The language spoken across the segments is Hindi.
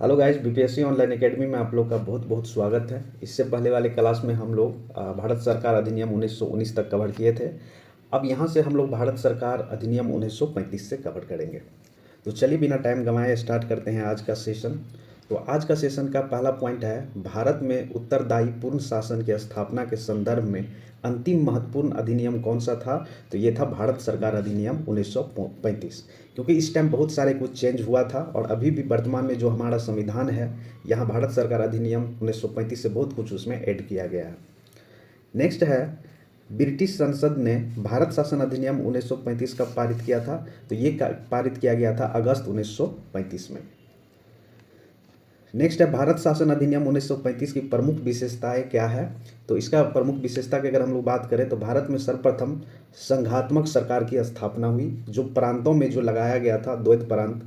Hello guys, BPSC online academy में आप लोग का बहुत बहुत स्वागत है। इससे पहले वाले क्लास में हम लोग भारत सरकार अधिनियम 1919 तक कवर किए थे। अब यहाँ से हम लोग भारत सरकार अधिनियम 1935 से कवर करेंगे। तो चलिए बिना टाइम गंवाए स्टार्ट करते हैं आज का सेशन। तो आज का सेशन का पहला पॉइंट है, भारत में उत्तरदायी पूर्ण शासन की स्थापना के संदर्भ में अंतिम महत्वपूर्ण अधिनियम कौन सा था। तो ये था भारत सरकार अधिनियम 1935। क्योंकि इस टाइम बहुत सारे कुछ चेंज हुआ था और अभी भी वर्तमान में जो हमारा संविधान है, यहाँ भारत सरकार अधिनियम 1935 से बहुत कुछ उसमें ऐड किया गया है। नेक्स्ट है, ब्रिटिश संसद ने भारत शासन अधिनियम 1935 कब पारित किया था। तो ये पारित किया गया था अगस्त 1935 में। नेक्स्ट है, भारत शासन अधिनियम 1935 की प्रमुख विशेषताएं क्या है। तो इसका प्रमुख विशेषता की अगर हम लोग बात करें तो भारत में सर्वप्रथम संघात्मक सरकार की स्थापना हुई। जो प्रांतों में जो लगाया गया था द्वैत प्रांत,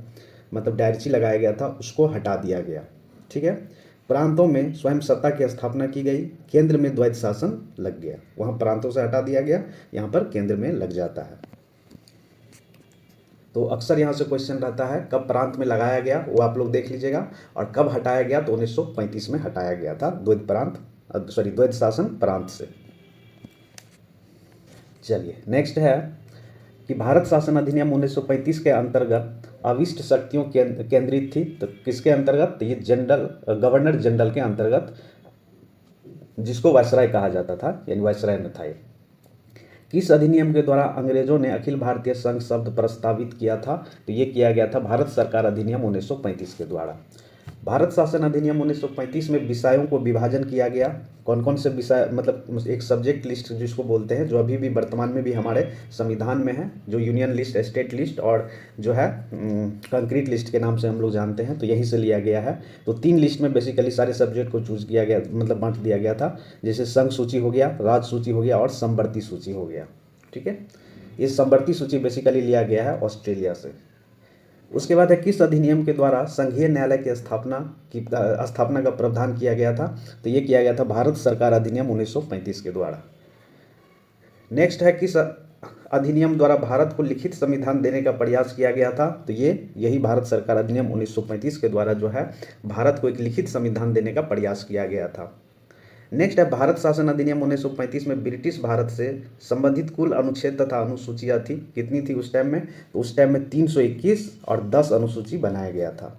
मतलब डायरची लगाया गया था, उसको हटा दिया गया। ठीक है, प्रांतों में स्वयं सत्ता की स्थापना की गई, केंद्र में द्वैत शासन लग गया। वहाँ प्रांतों से हटा दिया गया, यहाँ पर केंद्र में लग जाता है। तो अक्सर यहाँ से क्वेश्चन रहता है कब प्रांत में लगाया गया, वो आप लोग देख लीजिएगा, और कब हटाया गया। तो 1935 में हटाया गया था द्वैत शासन प्रांत से। चलिए नेक्स्ट है कि भारत शासन अधिनियम 1935 के अंतर्गत अविष्ट शक्तियों केंद्रित थी। तो किसके अंतर्गत। तो ये गवर्नर जनरल के अंतर्गत, जिसको वायसराय कहा जाता था, यानी वायसराय में था ये। किस अधिनियम के द्वारा अंग्रेजों ने अखिल भारतीय संघ शब्द प्रस्तावित किया था। तो ये किया गया था भारत सरकार अधिनियम 1935 के द्वारा। भारत शासन अधिनियम 1935 में विषयों को विभाजन किया गया। कौन कौन से विषय, मतलब एक सब्जेक्ट लिस्ट जिसको बोलते हैं, जो अभी भी वर्तमान में भी हमारे संविधान में है, जो यूनियन लिस्ट, स्टेट लिस्ट और जो है कंक्रीट लिस्ट के नाम से हम लोग जानते हैं, तो यहीं से लिया गया है। तो 3 लिस्ट में बेसिकली सारे सब्जेक्ट को चूज किया गया, मतलब बांट दिया गया था। जैसे संघ सूची हो गया, राज्य सूची हो गया और समवर्ती सूची हो गया। ठीक है, ये समवर्ती सूची बेसिकली लिया गया है ऑस्ट्रेलिया से। उसके बाद है, किस अधिनियम के द्वारा संघीय न्यायालय की स्थापना का प्रावधान किया गया था। तो ये किया गया था भारत सरकार अधिनियम 1935 के द्वारा। नेक्स्ट है, किस अधिनियम द्वारा भारत को लिखित संविधान देने का प्रयास किया गया था। तो यही भारत सरकार अधिनियम 1935 के द्वारा जो है भारत को एक लिखित संविधान देने का प्रयास किया गया था। नेक्स्ट है, भारत शासन अधिनियम 1935 में ब्रिटिश भारत से संबंधित कुल अनुच्छेद तथा अनुसूचियाँ थी। कितनी थी उस टाइम में। तो उस टाइम में 321 और 10 अनुसूची बनाया गया था।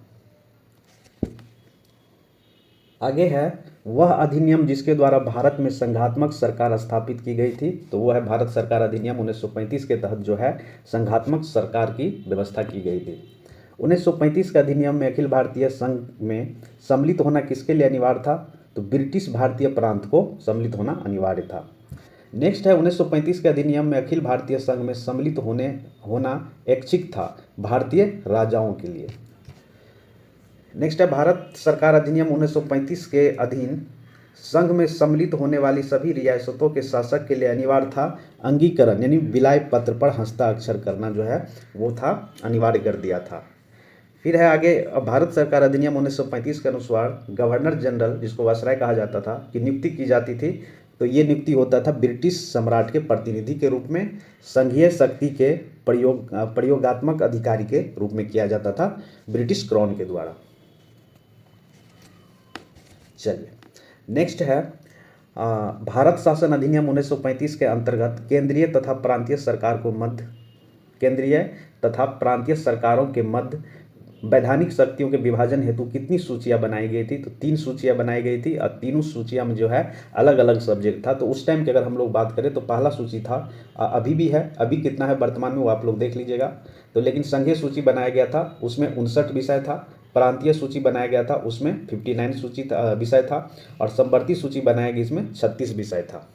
आगे है, वह अधिनियम जिसके द्वारा भारत में संघात्मक सरकार स्थापित की गई थी। तो वो है भारत सरकार अधिनियम 1935 के तहत जो है संघात्मक सरकार की व्यवस्था की गई थी। 1935 के अधिनियम में अखिल भारतीय संघ में सम्मिलित होना किसके लिए अनिवार्य था। तो ब्रिटिश भारतीय प्रांत को सम्मिलित होना अनिवार्य था। नेक्स्ट है, 1935 के अधिनियम में अखिल भारतीय संघ में सम्मिलित होना ऐच्छिक था भारतीय राजाओं के लिए। नेक्स्ट है, भारत सरकार अधिनियम 1935 के अधीन संघ में सम्मिलित होने वाली सभी रियासतों के शासक के लिए अनिवार्य था अंगीकरण, यानी विलाय पत्र पर हस्ताक्षर करना जो है वो था, अनिवार्य कर दिया था। फिर है आगे, भारत सरकार अधिनियम 1935 के अनुसार गवर्नर जनरल, जिसको वायसराय कहा जाता था, की नियुक्ति की जाती थी। तो ये नियुक्ति होता था ब्रिटिश सम्राट के प्रतिनिधि के रूप में, संघीय शक्ति के प्रयोगात्मक अधिकारी के रूप में किया जाता था ब्रिटिश क्राउन के द्वारा। चलिए नेक्स्ट है, भारत शासन अधिनियम 1935 के अंतर्गत केंद्रीय तथा प्रांतीय सरकारों के मध्य वैधानिक शक्तियों के विभाजन हेतु कितनी सूचियां बनाई गई थी। तो 3 सूचियां बनाई गई थी और तीनों सूचियां में जो है अलग अलग सब्जेक्ट था। तो उस टाइम की अगर हम लोग बात करें तो पहला सूची था, अभी भी है, अभी कितना है वर्तमान में वो आप लोग देख लीजिएगा। तो लेकिन संघीय सूची बनाया गया था, उसमें 59 विषय था। प्रांतीय सूची बनाया गया था, उसमें 59 विषय था। और समवर्ती सूची बनाया गया, इसमें 36 विषय था।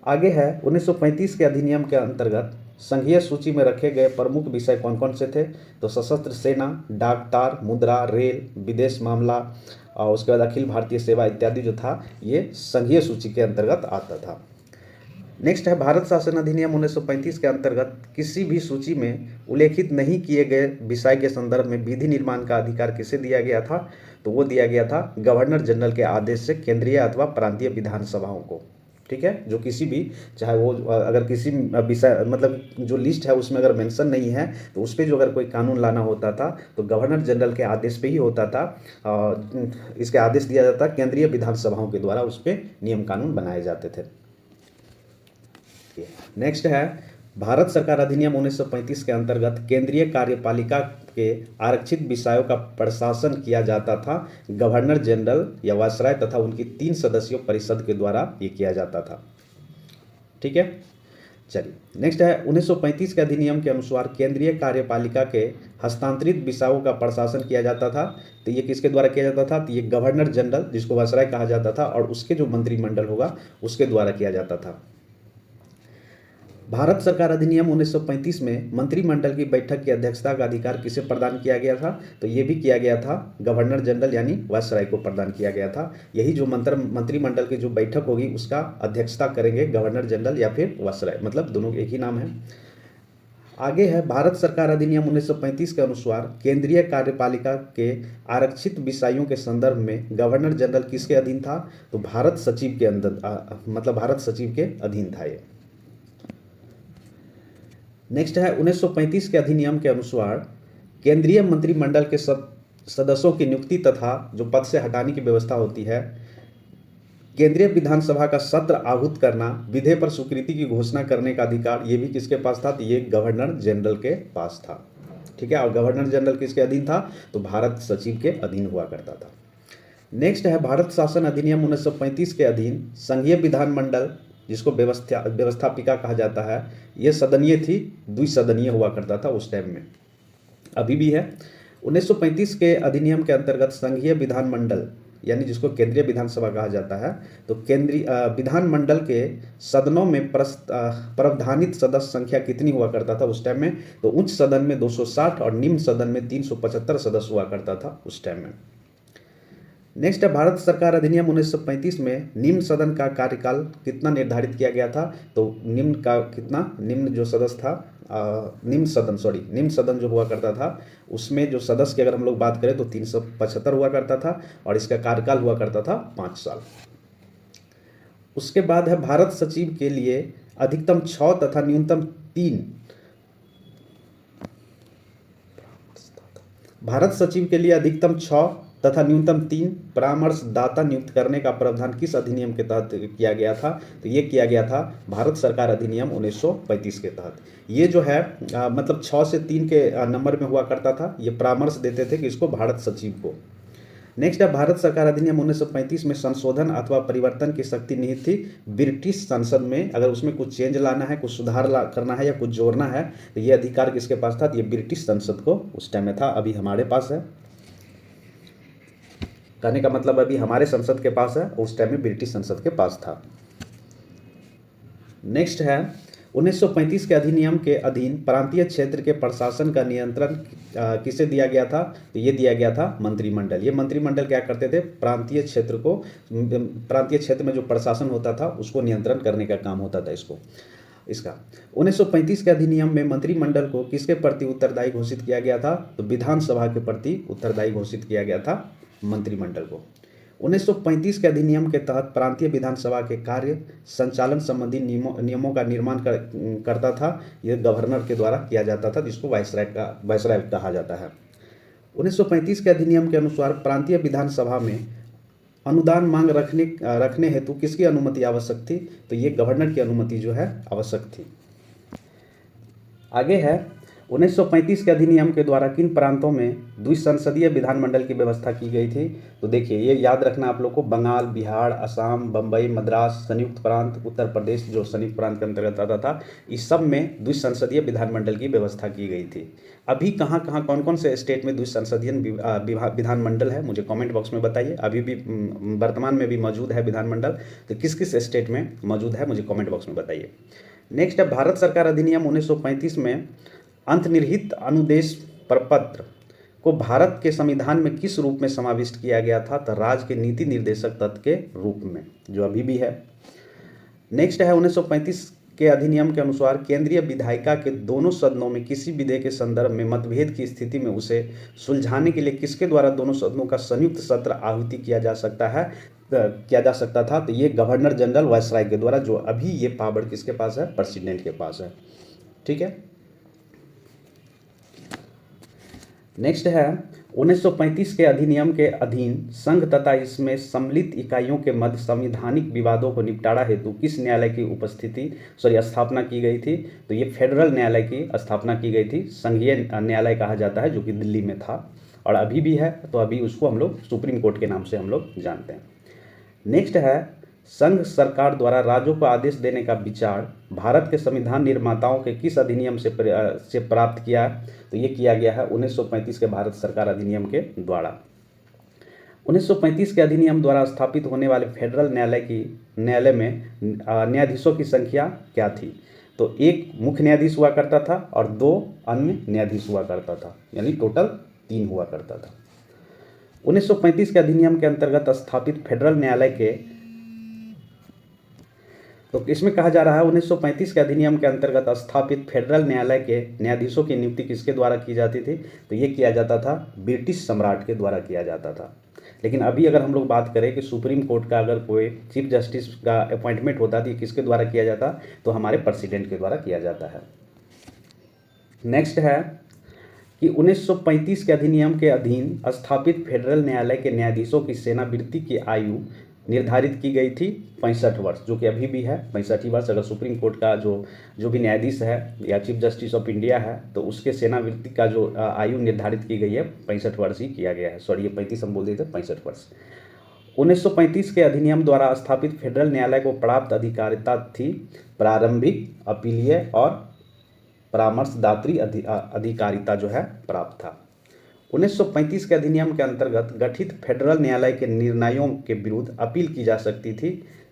आगे है, 1935 के अधिनियम के अंतर्गत संघीय सूची में रखे गए प्रमुख विषय कौन कौन से थे। तो सशस्त्र सेना, डाक तार, मुद्रा, रेल, विदेश मामला और उसके बाद अखिल भारतीय सेवा इत्यादि जो था, ये संघीय सूची के अंतर्गत आता था। नेक्स्ट है, भारत शासन अधिनियम 1935 के अंतर्गत किसी भी सूची में उल्लेखित नहीं किए गए विषय के संदर्भ में विधि निर्माण का अधिकार किसे दिया गया था। तो वो दिया गया था गवर्नर जनरल के आदेश से केंद्रीय अथवा प्रांतीय विधानसभाओं को। ठीक है, जो किसी भी, चाहे वो अगर किसी विषय मतलब जो लिस्ट है उसमें अगर मेंशन नहीं है तो उस पर जो अगर कोई कानून लाना होता था तो गवर्नर जनरल के आदेश पे ही होता था। इसके आदेश दिया जाता, केंद्रीय विधानसभाओं के द्वारा उस पर नियम कानून बनाए जाते थे। नेक्स्ट है भारत सरकार अधिनियम 1935 के अंतर्गत केंद्रीय कार्यपालिका के आरक्षित विषयों का प्रशासन किया जाता था गवर्नर जनरल या वायसराय तथा उनकी 3 सदस्यों परिषद के द्वारा ये किया जाता था। ठीक है, चलिए नेक्स्ट है 1935 के अधिनियम के अनुसार केंद्रीय कार्यपालिका के हस्तांतरित विषयों का प्रशासन किया जाता था। तो ये किसके द्वारा किया जाता था? तो ये गवर्नर जनरल जिसको वायसराय कहा जाता था और उसके जो मंत्रिमंडल होगा उसके द्वारा किया जाता था। भारत सरकार अधिनियम 1935 में मंत्रिमंडल की बैठक की अध्यक्षता का अधिकार किसे प्रदान किया गया था? तो ये भी किया गया था गवर्नर जनरल यानी वायसराय को प्रदान किया गया था। यही जो मंत्रिमंडल की जो बैठक होगी उसका अध्यक्षता करेंगे गवर्नर जनरल या फिर वायसराय, मतलब दोनों एक ही नाम है। आगे है भारत सरकार अधिनियम 1935 के अनुसार केंद्रीय कार्यपालिका के आरक्षित विषयों के संदर्भ में गवर्नर जनरल किसके अधीन था? तो भारत सचिव के अंदर मतलब भारत सचिव के अधीन था ये। नेक्स्ट है 1935 के अधिनियम के अनुसार केंद्रीय मंत्रिमंडल के सदस्यों की नियुक्ति तथा जो पद से हटाने की व्यवस्था होती है, केंद्रीय विधानसभा का सत्र आहूत करना, विधेय पर स्वीकृति की घोषणा करने का अधिकार ये भी किसके पास था? तो ये गवर्नर जनरल के पास था। ठीक है, और गवर्नर जनरल किसके अधीन था? तो भारत सचिव के अधीन हुआ करता था। नेक्स्ट है भारत शासन अधिनियम 1935 के अधीन संघीय विधानमंडल जिसको व्यवस्थापिका कहा जाता है, ये सदनीय थी, द्विसदनीय हुआ करता था उस टाइम में, अभी भी है। 1935 के अधिनियम के अंतर्गत संघीय विधानमंडल यानी जिसको केंद्रीय विधानसभा कहा जाता है, तो केंद्रीय विधानमंडल के सदनों में प्रावधानित सदस्य संख्या कितनी हुआ करता था उस टाइम में? तो उच्च सदन में 260 और निम्न सदन में 375 सदस्य हुआ करता था उस टाइम में। नेक्स्ट है भारत सरकार अधिनियम 1935 में निम्न सदन का कार्यकाल कितना निर्धारित किया गया था? तो निम्न का कितना, निम्न जो सदस्य था निम्न सदन जो हुआ करता था उसमें जो सदस्य की अगर हम लोग बात करें तो 375 हुआ करता था और इसका कार्यकाल हुआ करता था 5 साल। उसके बाद है भारत सचिव के लिए अधिकतम 6 तथा न्यूनतम 3 भारत सचिव के लिए अधिकतम 6 तथा न्यूनतम 3 परामर्शदाता नियुक्त करने का प्रावधान किस अधिनियम के तहत किया गया था? तो ये किया गया था भारत सरकार अधिनियम 1935 के तहत। ये जो है मतलब 6 से 3 के नंबर में हुआ करता था, ये परामर्श देते थे कि इसको भारत सचिव को। नेक्स्ट है भारत सरकार अधिनियम 1935 में संशोधन अथवा परिवर्तन की शक्ति निहित थी ब्रिटिश संसद में। अगर उसमें कुछ चेंज लाना है, कुछ सुधार करना है या कुछ जोड़ना है तो ये अधिकार किसके पास था? तो ये ब्रिटिश संसद को उस टाइम में था, अभी हमारे पास है। कहने का मतलब अभी हमारे संसद के पास है, उस टाइम में ब्रिटिश संसद के पास था। नेक्स्ट है 1935 के अधिनियम के अधीन प्रांतीय क्षेत्र के प्रशासन का नियंत्रण किसे दिया गया था? तो ये दिया गया था मंत्रिमंडल। ये मंत्रिमंडल क्या करते थे? प्रांतीय क्षेत्र में जो प्रशासन होता था उसको नियंत्रण करने का काम होता था इसका 1935 के अधिनियम में मंत्रिमंडल को किसके प्रति उत्तरदायी घोषित किया गया था? तो विधानसभा के प्रति उत्तरदायी घोषित किया गया था मंत्रिमंडल को। 1935 के अधिनियम के तहत प्रांतीय विधानसभा के कार्य संचालन संबंधी नियमों का निर्माण करता था, यह गवर्नर के द्वारा किया जाता था जिसको वायसराय कहा जाता है। 1935 के अधिनियम के अनुसार प्रांतीय विधानसभा में अनुदान मांग रखने हेतु किसकी अनुमति आवश्यक थी? तो ये गवर्नर की अनुमति जो है आवश्यक थी। आगे है 1935 के अधिनियम के द्वारा किन प्रांतों में द्विसंसदीय विधानमंडल की व्यवस्था की गई थी? तो देखिए ये याद रखना आप लोग को, बंगाल, बिहार, असम, बम्बई, मद्रास, संयुक्त प्रांत, उत्तर प्रदेश जो संयुक्त प्रांत के अंतर्गत आता था, इस सब में द्विसंसदीय विधानमंडल की व्यवस्था की गई थी। अभी कहाँ कौन कौन से स्टेट में द्विसंसदीय विधानमंडल है मुझे कमेंट बॉक्स में बताइए। अभी भी वर्तमान में भी मौजूद है विधानमंडल, तो किस किस स्टेट में मौजूद है मुझे कमेंट बॉक्स में बताइए। नेक्स्ट है भारत सरकार अधिनियम 1935 में अंतर्निहित अनुदेश प्रपत्र को भारत के संविधान में किस रूप में समाविष्ट किया गया था? तो राज्य के नीति निर्देशक तत्व के रूप में, जो अभी भी है। नेक्स्ट है 1935 के अधिनियम के अनुसार केंद्रीय विधायिका के दोनों सदनों में किसी विधेयक के संदर्भ में मतभेद की स्थिति में उसे सुलझाने के लिए किसके द्वारा दोनों सदनों का संयुक्त सत्र आहूति किया जा सकता था? तो ये गवर्नर जनरल वायसराय के द्वारा, जो अभी ये पावर किसके पास है? प्रेसिडेंट के पास है। ठीक है। नेक्स्ट है 1935 के अधिनियम के अधीन संघ तथा इसमें सम्मिलित इकाइयों के मध्य संवैधानिक विवादों को निपटारा हेतु किस न्यायालय की स्थापना की गई थी? तो ये फेडरल न्यायालय की स्थापना की गई थी। संघीय न्यायालय कहा जाता है, जो कि दिल्ली में था और अभी भी है, तो अभी उसको हम लोग सुप्रीम कोर्ट के नाम से हम लोग जानते हैं। नेक्स्ट है संघ सरकार द्वारा राज्यों को आदेश देने का विचार भारत के संविधान निर्माताओं के किस अधिनियम से प्राप्त किया? तो ये किया गया है 1935 के भारत सरकार अधिनियम के द्वारा। 1935 के अधिनियम द्वारा स्थापित होने वाले फेडरल न्यायालय में न्यायाधीशों की संख्या क्या थी? तो एक मुख्य न्यायाधीश हुआ करता था और 2 अन्य न्यायाधीश हुआ करता था, यानी टोटल 3 हुआ करता था। 1935 के अधिनियम के अंतर्गत स्थापित फेडरल न्यायालय के, तो इसमें कहा जा रहा है 1935 के अधिनियम के अंतर्गत स्थापित फेडरल न्यायालय के न्यायाधीशों की नियुक्ति किसके द्वारा की जाती थी? तो ये किया जाता था ब्रिटिश सम्राट के द्वारा किया जाता था। लेकिन अभी अगर हम लोग बात करें कि सुप्रीम कोर्ट का अगर कोई चीफ जस्टिस का अपॉइंटमेंट होता तो ये किसके द्वारा किया जाता? तो हमारे प्रेसिडेंट के द्वारा किया जाता है। नेक्स्ट है कि 1935 के अधिनियम के अधीन स्थापित फेडरल न्यायालय के न्यायाधीशों की सेवानिवृत्ति की आयु निर्धारित की गई थी 65 वर्ष, जो कि अभी भी है 65 वर्ष। अगर सुप्रीम कोर्ट का जो भी न्यायाधीश है या चीफ जस्टिस ऑफ इंडिया है, तो उसके सेवानिवृत्ति का जो आयु निर्धारित की गई है 65 वर्ष ही किया गया है। सॉरी, ये 35 हम बोल देते, 65 वर्ष। 1935 के अधिनियम द्वारा स्थापित फेडरल न्यायालय को प्राप्त अधिकारिता थी प्रारंभिक, अपीलीय और परामर्शदात्री अधिकारिता जो है प्राप्त था। 1935 के अधिनियम के अंतर्गत गठित फेडरल न्यायालय के निर्णयों के विरुद्ध अपील की जा सकती थी,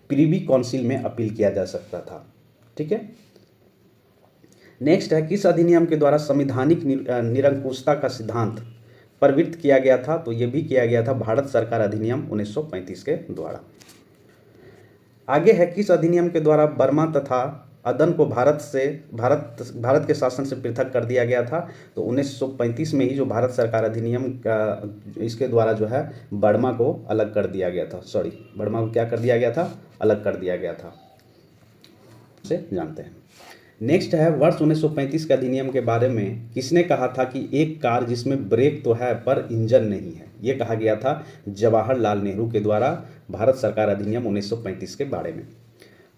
प्रीवी काउंसिल में अपील किया जा सकता था। ठीक है। नेक्स्ट है किस अधिनियम के द्वारा संवैधानिक निरंकुशता का सिद्धांत प्रवृत्त किया गया था? तो ये भी किया गया था भारत सरकार अधिनियम 1935 के द्वारा। आगे है किस अधिनियम के द्वारा बर्मा तथा अदन को भारत के शासन से पृथक कर दिया गया था? तो 1935 में ही जो भारत सरकार अधिनियम का इसके द्वारा जो है बर्मा को अलग कर दिया गया था। सॉरी, बर्मा को क्या कर दिया गया था? अलग कर दिया गया था, से जानते हैं। नेक्स्ट है वर्ष 1935 के अधिनियम के बारे में किसने कहा था कि एक कार जिसमें ब्रेक तो है पर इंजन नहीं है? ये कहा गया था जवाहरलाल नेहरू के द्वारा भारत सरकार अधिनियम 1935 के बारे में।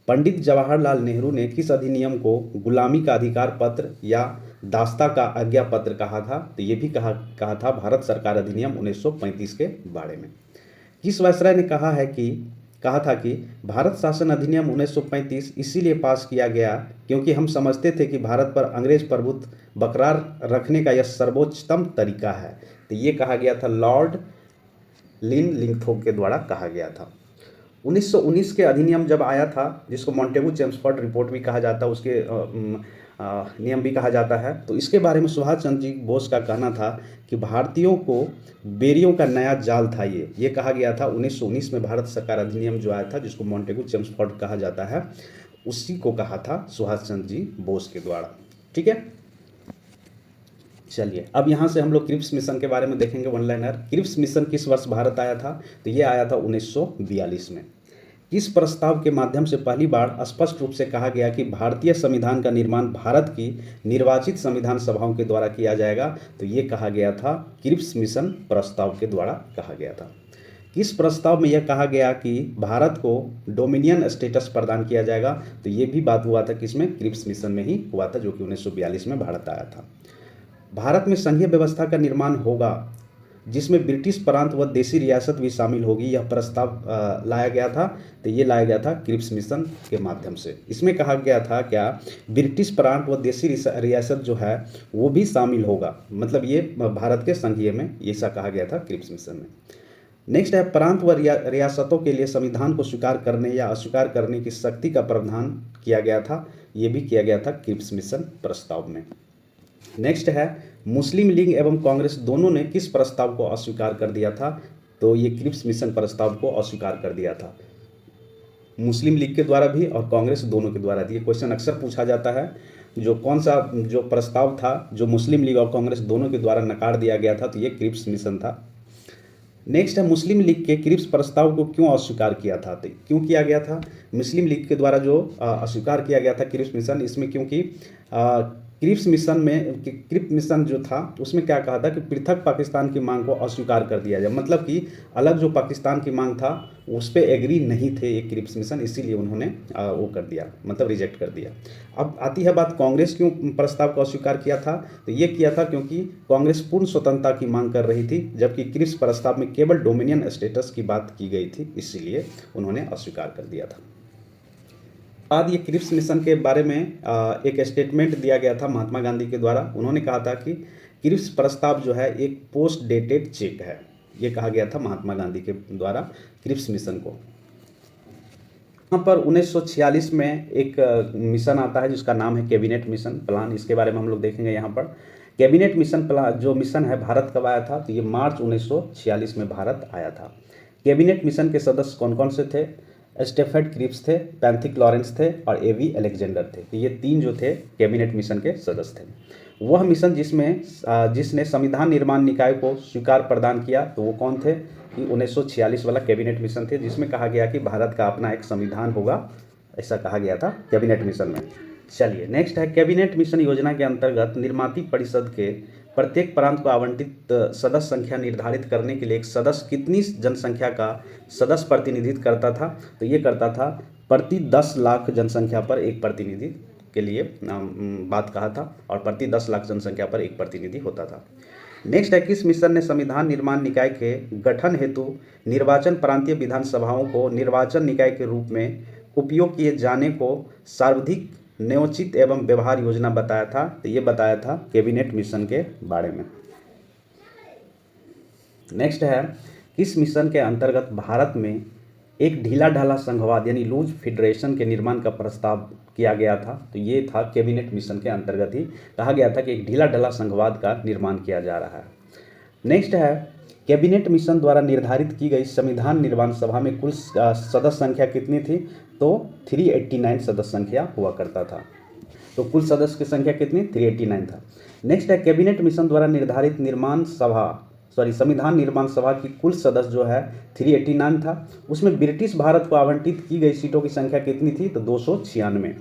पंडित जवाहरलाल नेहरू ने किस अधिनियम को गुलामी का अधिकार पत्र या दास्ता का आज्ञा पत्र कहा था? तो ये भी कहा था भारत सरकार अधिनियम 1935 के बारे में। किस वायसराय ने कहा था कि भारत शासन अधिनियम 1935 इसीलिए पास किया गया क्योंकि हम समझते थे कि भारत पर अंग्रेज प्रभुत्व बरकरार रखने का यह सर्वोच्चतम तरीका है? तो ये कहा गया था लॉर्ड लिनलिंगथोप के द्वारा कहा गया था। 1919 के अधिनियम जब आया था, जिसको मॉन्टेगू चेम्सफोर्ड रिपोर्ट भी कहा जाता है, उसके नियम भी कहा जाता है, तो इसके बारे में सुभाष चंद्र जी बोस का कहना था कि भारतीयों को बेरियों का नया जाल था। ये कहा गया था 1919 में भारत सरकार अधिनियम जो आया था, जिसको मॉन्टेगू चेम्सफोर्ड कहा जाता है, उसी को कहा था सुभाष चंद्र जी बोस के द्वारा। ठीक है। चलिए अब यहाँ से हम लोग क्रिप्स मिशन के बारे में देखेंगे, वन लाइनर। क्रिप्स मिशन किस वर्ष भारत आया था? तो ये आया था 1942 में। किस प्रस्ताव के माध्यम से पहली बार स्पष्ट रूप से कहा गया कि भारतीय संविधान का निर्माण भारत की निर्वाचित संविधान सभाओं के द्वारा किया जाएगा? तो ये कहा गया था क्रिप्स मिशन प्रस्ताव के द्वारा कहा गया था। किस प्रस्ताव में यह कहा गया कि भारत को डोमिनियन स्टेटस प्रदान किया जाएगा? तो ये भी बात हुआ था किसमें? क्रिप्स मिशन में ही हुआ था, जो कि 1942 में भारत आया था। भारत में संघीय व्यवस्था का निर्माण होगा जिसमें ब्रिटिश प्रांत व देशी रियासत भी शामिल होगी, यह प्रस्ताव लाया गया था। तो ये लाया गया था क्रिप्स मिशन के माध्यम से। इसमें कहा गया था क्या ब्रिटिश प्रांत व देशी रियासत जो है वो भी शामिल होगा, मतलब ये भारत के संघीय में ऐसा कहा गया था क्रिप्स मिशन में। नेक्स्ट है प्रांत व रियासतों के लिए संविधान को स्वीकार करने या अस्वीकार करने की शक्ति का प्रावधान किया गया था, ये भी किया गया था क्रिप्स मिशन प्रस्ताव में। नेक्स्ट है मुस्लिम लीग एवं कांग्रेस दोनों ने किस प्रस्ताव को अस्वीकार कर दिया था? तो ये क्रिप्स मिशन प्रस्ताव को अस्वीकार कर दिया था। मुस्लिम लीग के द्वारा भी और कांग्रेस दोनों के द्वारा भी। ये क्वेश्चन अक्सर पूछा जाता है, जो कौन सा जो प्रस्ताव था जो मुस्लिम लीग और कांग्रेस दोनों के द्वारा नकार दिया गया था, तो ये क्रिप्स मिशन था। नेक्स्ट है मुस्लिम लीग के क्रिप्स प्रस्ताव को क्यों अस्वीकार किया था, तो क्यों किया गया था मुस्लिम लीग के द्वारा जो अस्वीकार किया गया था क्रिप्स मिशन, इसमें क्योंकि क्रिप्स मिशन जो था उसमें क्या कहा था कि पृथक पाकिस्तान की मांग को अस्वीकार कर दिया जाए, मतलब कि अलग जो पाकिस्तान की मांग था उस पर एग्री नहीं थे ये क्रिप्स मिशन, इसीलिए उन्होंने वो कर दिया, मतलब रिजेक्ट कर दिया। अब आती है बात कांग्रेस क्यों प्रस्ताव को अस्वीकार किया था, तो ये किया था क्योंकि कांग्रेस पूर्ण स्वतंत्रता की मांग कर रही थी, जबकि क्रिप्स प्रस्ताव में केवल डोमिनियन स्टेटस की बात की गई थी, इसीलिए उन्होंने अस्वीकार कर दिया था। बाद ये क्रिप्स मिशन के बारे में एक स्टेटमेंट दिया गया था महात्मा गांधी के द्वारा। उन्होंने कहा था कि क्रिप्स प्रस्ताव जो है एक पोस्ट डेटेड चेक है, ये कहा गया था महात्मा गांधी के द्वारा क्रिप्स मिशन को। यहाँ पर 1946 में एक मिशन आता है जिसका नाम है कैबिनेट मिशन प्लान, इसके बारे में हम लोग देखेंगे। यहाँ पर कैबिनेट मिशन प्लान जो मिशन है भारत कब आया था, तो ये मार्च 1946 में भारत आया था। कैबिनेट मिशन के सदस्य कौन कौन से थे, स्टेफर्ड क्रिप्स थे, पैंथिक लॉरेंस थे और एवी अलेक्जेंडर थे, तो ये तीन जो थे कैबिनेट मिशन के सदस्य थे। वह मिशन जिसने संविधान निर्माण निकाय को स्वीकार प्रदान किया, तो वो कौन थे, कि 1946 वाला कैबिनेट मिशन थे, जिसमें कहा गया कि भारत का अपना एक संविधान होगा, ऐसा कहा गया था कैबिनेट मिशन में। चलिए नेक्स्ट है कैबिनेट मिशन योजना के अंतर्गत निर्माती परिषद के प्रत्येक प्रांत को आवंटित सदस्य संख्या निर्धारित करने के लिए एक सदस्य कितनी जनसंख्या का सदस्य प्रतिनिधित्व करता था, तो ये करता था प्रति 10 लाख जनसंख्या पर एक प्रतिनिधि के लिए बात कहा था, और प्रति 10 लाख जनसंख्या पर एक प्रतिनिधि होता था। नेक्स्ट है किस मिशन ने संविधान निर्माण निकाय के गठन हेतु निर्वाचन प्रांतीय विधानसभाओं को निर्वाचन निकाय के रूप में उपयोग किए जाने को सर्वाधिक न्योचित एवं व्यवहार योजना बताया था, तो ये बताया था कैबिनेट मिशन के बारे में। नेक्स्ट है किस मिशन के अंतर्गत भारत में एक ढीला ढाला संघवाद यानी लूज फेडरेशन के निर्माण का प्रस्ताव किया गया था, तो ये था कैबिनेट मिशन के अंतर्गत ही कहा गया था कि एक ढीला ढाला संघवाद का निर्माण किया जा रहा है। नेक्स्ट है कैबिनेट मिशन द्वारा निर्धारित की गई संविधान निर्माण सभा में कुल सदस्य संख्या कितनी थी, तो 389 सदस्य संख्या हुआ करता था, तो कुल सदस्य की संख्या कितनी 389 था। नेक्स्ट है कैबिनेट मिशन द्वारा निर्धारित संविधान निर्माण सभा की कुल सदस्य जो है 389 था, उसमें ब्रिटिश भारत को आवंटित की गई सीटों की संख्या कितनी थी, तो 296।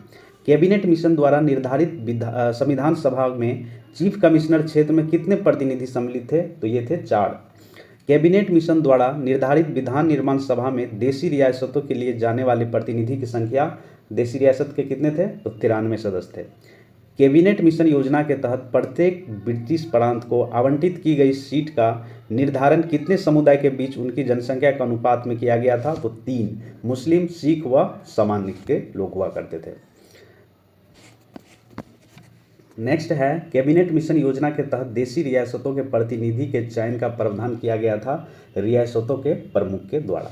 कैबिनेट मिशन द्वारा निर्धारित संविधान सभा में चीफ कमिश्नर क्षेत्र में कितने प्रतिनिधि सम्मिलित थे, तो ये थे 4। कैबिनेट मिशन द्वारा निर्धारित विधान निर्माण सभा में देशी रियासतों के लिए जाने वाले प्रतिनिधि की संख्या देशी रियासत के कितने थे, तो 93 सदस्य थे। कैबिनेट मिशन योजना के तहत प्रत्येक ब्रिटिश प्रांत को आवंटित की गई सीट का निर्धारण कितने समुदाय के बीच उनकी जनसंख्या के अनुपात में किया गया था, तो 3 मुस्लिम, सिख व सामान्य के लोग हुआ करते थे। नेक्स्ट है कैबिनेट मिशन योजना के तहत देशी रियासतों के प्रतिनिधि के चयन का प्रावधान किया गया था रियासतों के प्रमुख के द्वारा।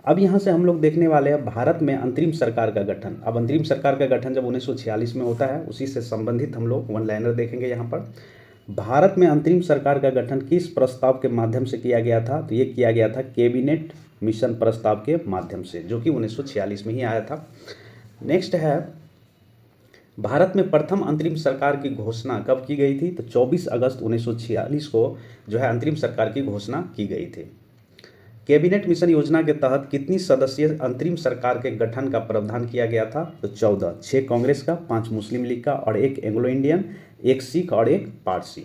अब यहाँ से हम लोग देखने वाले हैं भारत में अंतरिम सरकार का गठन। अब अंतरिम सरकार का गठन जब 1946 में होता है, उसी से संबंधित हम लोग वन लाइनर देखेंगे। यहाँ पर भारत में अंतरिम सरकार का गठन किस प्रस्ताव के माध्यम से किया गया था, तो ये किया गया था कैबिनेट मिशन प्रस्ताव के माध्यम से, जो कि 1946 में ही आया था। नेक्स्ट है भारत में प्रथम अंतरिम सरकार की घोषणा कब की गई थी, तो 24 अगस्त 1946 को जो है अंतरिम सरकार की घोषणा की गई थी। कैबिनेट मिशन योजना के तहत कितनी सदस्यीय अंतरिम सरकार के गठन का प्रावधान किया गया था, तो 14, 6 कांग्रेस का, 5 मुस्लिम लीग का और 1 एंग्लो इंडियन, 1 सिख और 1 पारसी।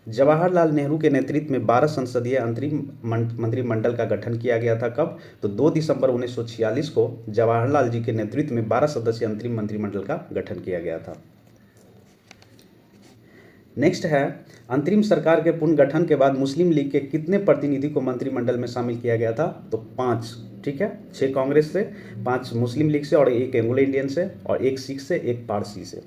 जवाहरलाल नेहरू के नेतृत्व में 12 संसदीय अंतरिम मंत्रिमंडल का गठन किया गया था कब, तो 2 दिसंबर 1946 को जवाहरलाल जी के नेतृत्व में 12 सदस्यीय अंतरिम मंत्रिमंडल का गठन किया गया था। नेक्स्ट है अंतरिम सरकार के पुनर्गठन के बाद मुस्लिम लीग के कितने प्रतिनिधि को मंत्रिमंडल में शामिल किया गया था, तो 5, ठीक है, 6 कांग्रेस से, 5 मुस्लिम लीग से और 1 एंग्लो इंडियन से और 1 सिख से, 1 पारसी से।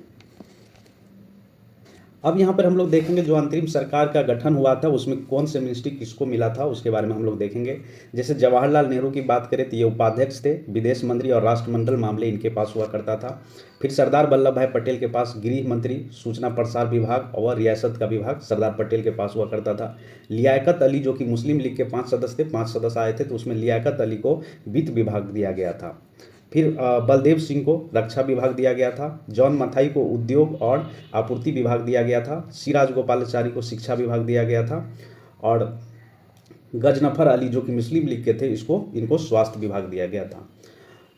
अब यहाँ पर हम लोग देखेंगे जो अंतरिम सरकार का गठन हुआ था उसमें कौन से मिनिस्ट्री किसको मिला था उसके बारे में हम लोग देखेंगे। जैसे जवाहरलाल नेहरू की बात करें तो ये उपाध्यक्ष थे, विदेश मंत्री और राष्ट्रमंडल मामले इनके पास हुआ करता था। फिर सरदार वल्लभ भाई पटेल के पास गृह मंत्री, सूचना प्रसार विभाग और रियासत का विभाग सरदार पटेल के पास हुआ करता था। लियाकत अली जो कि मुस्लिम लीग के 5 सदस्य थे, 5 सदस्य आए थे, तो उसमें लियाकत अली को वित्त विभाग दिया गया था। फिर बलदेव सिंह को रक्षा विभाग दिया गया था। जॉन मथाई को उद्योग और आपूर्ति विभाग दिया गया था। सी राजगोपालाचारी को शिक्षा विभाग दिया गया था। और गजनफर अली जो कि मुस्लिम लीग के थे इनको स्वास्थ्य विभाग दिया गया था।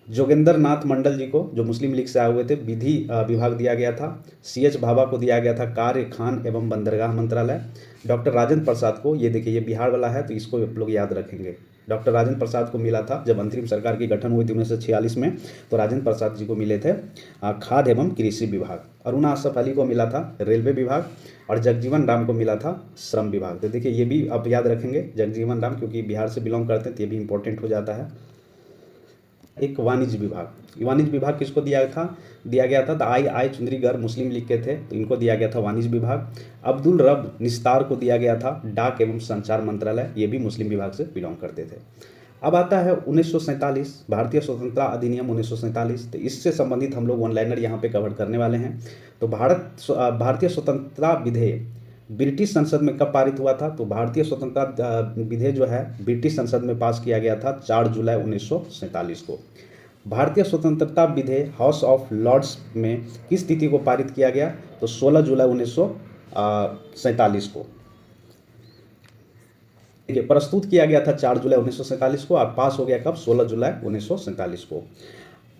जोगेंद्र नाथ मंडल जी को जो मुस्लिम लीग से आए हुए थे विधि विभाग दिया गया था। CH भाभा को दिया गया था कार्य, खान एवं बंदरगाह मंत्रालय। डॉक्टर राजेंद्र प्रसाद को, ये देखिए ये बिहार वाला है तो इसको आप लोग याद रखेंगे, डॉक्टर राजेंद्र प्रसाद को मिला था जब अंतरिम सरकार की गठन हुई थी 1946 में, तो राजेंद्र प्रसाद जी को मिले थे खाद्य एवं कृषि विभाग। अरुणा असफ अली को मिला था रेलवे विभाग और जगजीवन राम को मिला था श्रम विभाग। तो देखिए ये भी आप याद रखेंगे जगजीवन राम, क्योंकि बिहार से बिलोंग करते हैं तो ये भी इंपॉर्टेंट हो जाता है। एक वाणिज्य विभाग, वाणिज्य विभाग किसको दिया गया था तो आई चुंदरीगर मुस्लिम लीग के थे तो इनको दिया गया था वाणिज्य विभाग। अब्दुल रब निस्तार को दिया गया था डाक एवं संचार मंत्रालय, ये भी मुस्लिम विभाग से बिलोंग करते थे। अब आता है 1947 भारतीय स्वतंत्रता अधिनियम 1947, तो इससे संबंधित हम लोग वन लाइनर यहाँ पे कवर करने वाले हैं। तो भारतीय स्वतंत्रता विधेयक ब्रिटिश संसद में कब पारित हुआ था, तो भारतीय स्वतंत्रता विधेयक जो है ब्रिटिश संसद में पास किया गया था 4 जुलाई 1947 को। भारतीय स्वतंत्रता विधेयक हाउस ऑफ लॉर्ड्स में किस तिथि को पारित किया गया, तो 16 जुलाई 1947 को। देखिए प्रस्तुत किया गया था 4 जुलाई 1947 को और पास हो गया कब, 16 जुलाई 1947 को।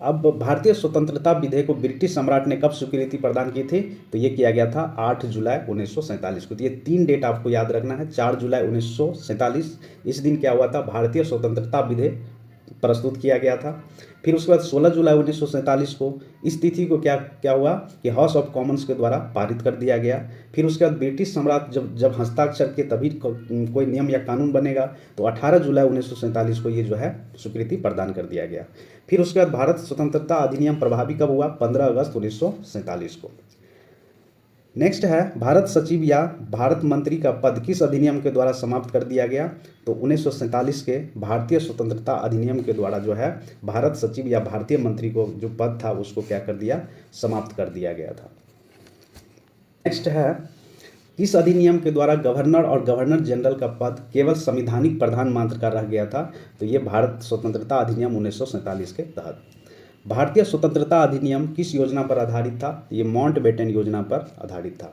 अब भारतीय स्वतंत्रता विधेयक को ब्रिटिश सम्राट ने कब स्वीकृति प्रदान की थी, तो ये किया गया था 8 जुलाई 1947 को। तो ये 3 डेट आपको याद रखना है। 4 जुलाई 1947 इस दिन क्या हुआ था, भारतीय स्वतंत्रता विधेयक प्रस्तुत किया गया था। फिर उसके बाद 16 जुलाई 1947 को इस तिथि को क्या हुआ कि हाउस ऑफ कॉमन्स के द्वारा पारित कर दिया गया। फिर उसके बाद ब्रिटिश सम्राट जब हस्ताक्षर के तभी कोई नियम या कानून बनेगा, तो 18 जुलाई 1947 को ये जो है स्वीकृति प्रदान कर दिया गया। फिर उसके बाद भारत स्वतंत्रता अधिनियम प्रभावी कब हुआ, 15 अगस्त 1947 को। नेक्स्ट है भारत सचिव या भारत मंत्री का पद किस अधिनियम के द्वारा समाप्त कर दिया गया, तो 1947 के भारतीय स्वतंत्रता अधिनियम के द्वारा जो है भारत सचिव या भारतीय मंत्री को जो पद था उसको क्या कर दिया, समाप्त कर दिया गया था। नेक्स्ट है किस अधिनियम के द्वारा गवर्नर और गवर्नर जनरल का पद केवल संवैधानिक प्रधान मात्र का रह गया था, तो ये भारत स्वतंत्रता अधिनियम 1947 के तहत। भारतीय स्वतंत्रता अधिनियम किस योजना पर आधारित था, ये माउंटबेटन योजना पर आधारित था।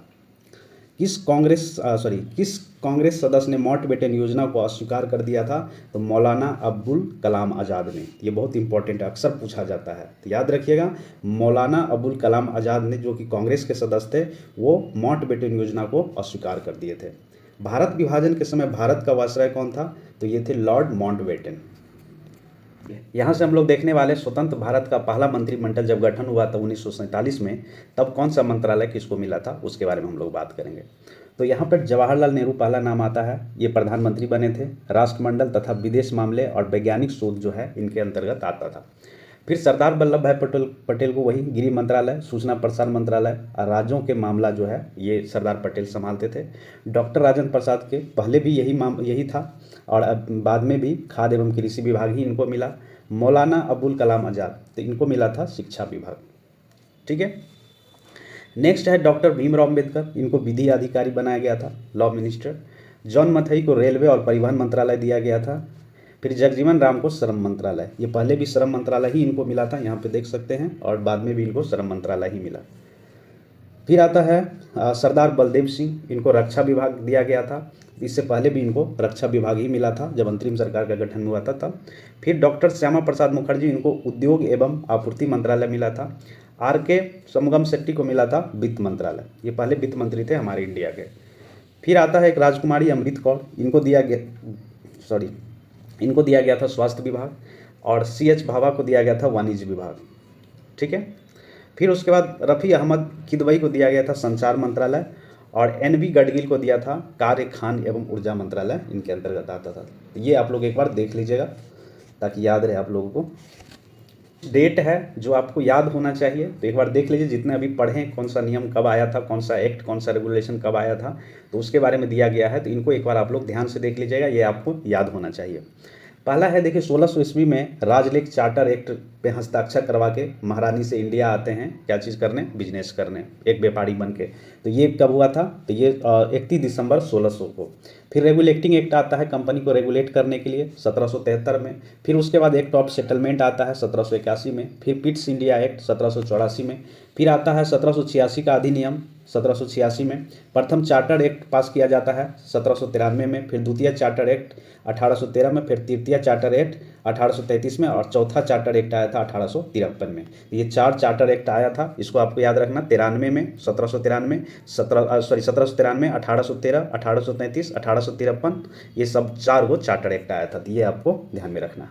किस कांग्रेस सदस्य ने माउंटबेटन योजना को अस्वीकार कर दिया था, तो मौलाना अबुल कलाम आज़ाद ने। ये बहुत इंपॉर्टेंट है, अक्सर पूछा जाता है, तो याद रखिएगा मौलाना अबुल कलाम आज़ाद ने, जो कि कांग्रेस के सदस्य थे, वो माउंटबेटन योजना को अस्वीकार कर दिए थे। भारत विभाजन के समय भारत का वायसराय कौन था, तो ये थे लॉर्ड माउंटबेटन। यहाँ से हम लोग देखने वाले स्वतंत्र भारत का पहला मंत्रिमंडल जब गठन हुआ था 1947 में, तब कौन सा मंत्रालय किसको मिला था उसके बारे में हम लोग बात करेंगे। तो यहाँ पर जवाहरलाल नेहरू पहला नाम आता है, ये प्रधानमंत्री बने थे। राष्ट्रमंडल तथा विदेश मामले और वैज्ञानिक शोध जो है इनके अंतर्गत आता था। फिर सरदार वल्लभ भाई पटेल को वही गृह मंत्रालय, सूचना प्रसार मंत्रालय और राज्यों के मामला जो है ये सरदार पटेल संभालते थे। डॉक्टर राजेंद्र प्रसाद के पहले भी यही था और अब बाद में भी खाद्य एवं कृषि विभाग ही इनको मिला। मौलाना अबुल कलाम आज़ाद, तो इनको मिला था शिक्षा विभाग। ठीक है। नेक्स्ट है डॉक्टर भीमराव अम्बेडकर, इनको विधि अधिकारी बनाया गया था, लॉ मिनिस्टर। जॉन मथई को रेलवे और परिवहन मंत्रालय दिया गया था। फिर जगजीवन राम को श्रम मंत्रालय, ये पहले भी श्रम मंत्रालय ही इनको मिला था, यहाँ पे देख सकते हैं, और बाद में भी इनको श्रम मंत्रालय ही मिला। फिर आता है सरदार बलदेव सिंह, इनको रक्षा विभाग दिया गया था। इससे पहले भी इनको रक्षा विभाग ही मिला था जब अंतरिम सरकार का गठन हुआ था तब। फिर डॉक्टर श्यामा प्रसाद मुखर्जी, इनको उद्योग एवं आपूर्ति मंत्रालय मिला था। RK शमुगम शेट्टी को मिला था वित्त मंत्रालय, ये पहले वित्त मंत्री थे हमारे इंडिया के। फिर आता है एक राजकुमारी अमृत कौर, इनको दिया गया था स्वास्थ्य विभाग, और CH भाभा को दिया गया था वाणिज्य विभाग। ठीक है। फिर उसके बाद रफ़ी अहमद किदवई को दिया गया था संचार मंत्रालय, और NV गडगिल को दिया था कार्य, खान एवं ऊर्जा मंत्रालय, इनके अंतर्गत आता था। ये आप लोग एक बार देख लीजिएगा ताकि याद रहे आप लोगों को। डेट है जो आपको याद होना चाहिए, तो एक बार देख लीजिए जितने अभी पढ़ें कौन सा नियम कब आया था, कौन सा एक्ट, कौन सा रेगुलेशन कब आया था, तो उसके बारे में दिया गया है। तो इनको एक बार आप लोग ध्यान से देख लीजिएगा, ये आपको याद होना चाहिए। पहला है देखिए 1600 ईस्वी में राजलेख चार्टर एक्ट पे हस्ताक्षर करवा के महारानी से इंडिया आते हैं, क्या चीज़ करने, बिजनेस करने, एक व्यापारी बन के। तो ये कब हुआ था, तो ये 31 दिसंबर 1600 को। फिर रेगुलेटिंग एक्ट आता है कंपनी को रेगुलेट करने के लिए 1773 में। फिर उसके बाद एक्ट ऑफ सेटलमेंट आता है 1781 में। फिर पिट्स इंडिया एक्ट 1784 में। फिर आता है 1786 का अधिनियम 1786 में। प्रथम चार्टर एक्ट पास किया जाता है 1793 में। फिर द्वितीय चार्टर एक्ट 1813 में। फिर तृतीय चार्टर एक्ट 1833 में। और चौथा चार्टर एक्ट आया था 1853 में। ये 4 चार्टर एक्ट आया था, इसको आपको याद रखना। 93 में, 1793, 1793, 1813, 1833, 1853, ये सब 4 वो चार्टर एक्ट आया था, तो ये आपको ध्यान में रखना।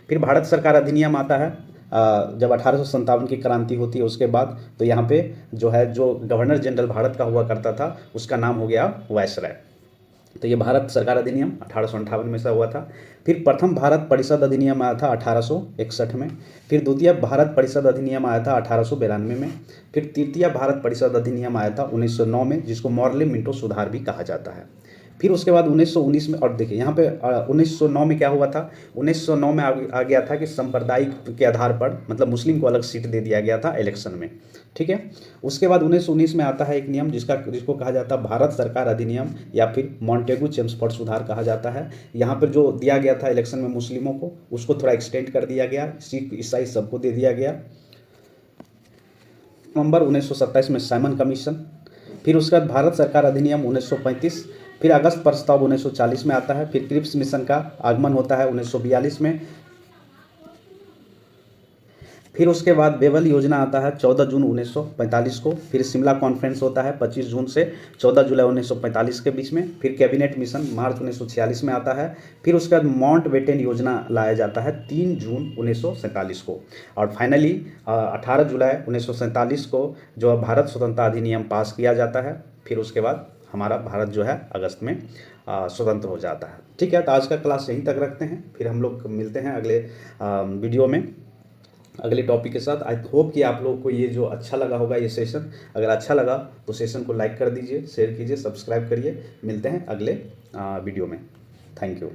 फिर भारत सरकार अधिनियम आता है जब 1857 की क्रांति होती है उसके बाद। तो यहाँ पे जो है, जो गवर्नर जनरल भारत का हुआ करता था उसका नाम हो गया वायसराय। तो ये भारत सरकार अधिनियम 1858 में से हुआ था। फिर प्रथम भारत परिषद अधिनियम आया था 1861 में। फिर द्वितीय भारत परिषद अधिनियम आया था 1892 में। फिर तृतीय भारत परिषद अधिनियम आया था 1909 में, जिसको मॉर्ले मिंटो सुधार भी कहा जाता है। फिर उसके बाद 1919 में, और देखिए यहाँ पे 1909 में क्या हुआ था, 1909 में आ गया था कि सांप्रदायिक के आधार पर, मतलब मुस्लिम को अलग सीट दे दिया गया था इलेक्शन में, ठीक है। उसके बाद 1919 में आता है एक नियम जिसको कहा जाता है भारत सरकार अधिनियम, या फिर मॉन्टेगू चेम्सफोर्ड सुधार कहा जाता है। यहाँ पर जो दिया गया था इलेक्शन में मुस्लिमों को, उसको थोड़ा एक्सटेंड कर दिया गया, सिख ईसाई सबको दे दिया गया। नवंबर 1927 में साइमन कमीशन। फिर उसके बाद भारत सरकार अधिनियम 1935। फिर अगस्त प्रस्ताव 1940 में आता है। फिर क्रिप्स मिशन का आगमन होता है 1942 में। फिर उसके बाद बेवल योजना आता है 14 जून 1945 को। फिर शिमला कॉन्फ्रेंस होता है 25 जून से 14 जुलाई 1945 के बीच में। फिर कैबिनेट मिशन मार्च 1946 में आता है। फिर उसके बाद माउंट बेटन योजना लाया जाता है 3 जून 1947 को। और फाइनली 18 जुलाई 1947 को जो भारत स्वतंत्रता अधिनियम पास किया जाता है। फिर उसके बाद हमारा भारत जो है अगस्त में स्वतंत्र हो जाता है। ठीक है, तो आज का क्लास यहीं तक रखते हैं, फिर हम लोग मिलते हैं अगले वीडियो में अगले टॉपिक के साथ। आई होप कि आप लोगों को ये जो अच्छा लगा होगा ये सेशन। अगर अच्छा लगा तो सेशन को लाइक कर दीजिए, शेयर कीजिए, सब्सक्राइब करिए। मिलते हैं अगले वीडियो में। Thank you.